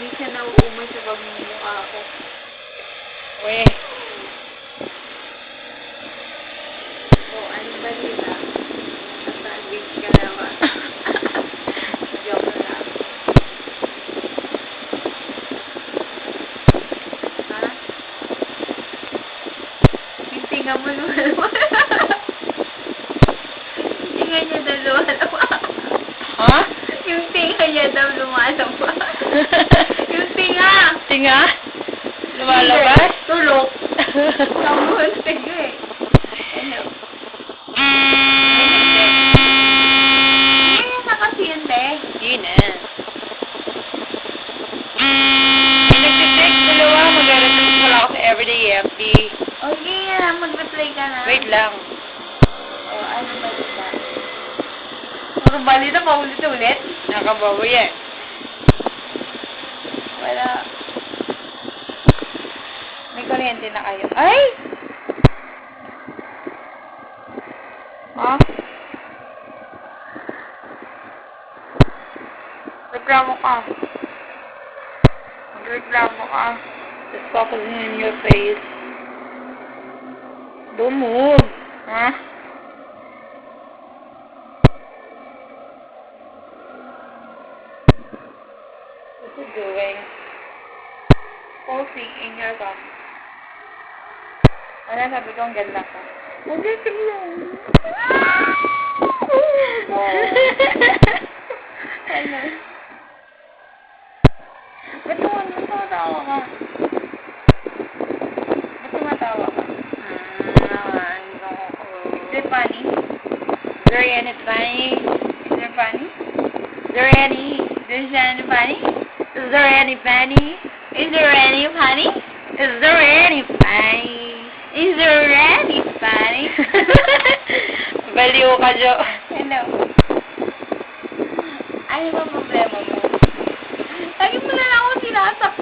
Hindi siya nauumay sa pagmumukha ko. Uy. O, ano ba nila? Nasa-sandwich ka naman. Joke lang. Ha? Yung tinga mo lumalama. Yung tinga niya daw lumalama. Ha? Yung tinga niya daw lumalama. Yung tinga! Tinga? Lumalabas? Tulok. Samuhan tinga eh. Ano? Ngayon na kasi yun, te. Hindi na. Nagtitext dalawa. Mag-retext wala ako sa everyday FB. Okay na, mag-reply ka na. Wait lang. O, ano ba dito? Ano ba dito? Paulit-ulit? Nakabawi eh. Wala. May kuryente na kayo. Ay! Ha? Reklamo ka. Magreklamo ka. Just focusing in your face. Don't move. Ha? What's it doing? Posing in your gum. Ano sabi ko, ang ganda ka. Mag-reklamo lang. Ano? Ba't tumatawa ka? Ba't tumatawa ka? Is it funny? Is there any funny? Is it funny? Is there any? Is it funny? Is there any funny? Is there any funny? Is there any funny? Is there any funny? Baliw ka, Jo. Hello. Ano ba problema mo? Lagi mo na lang ako sinasak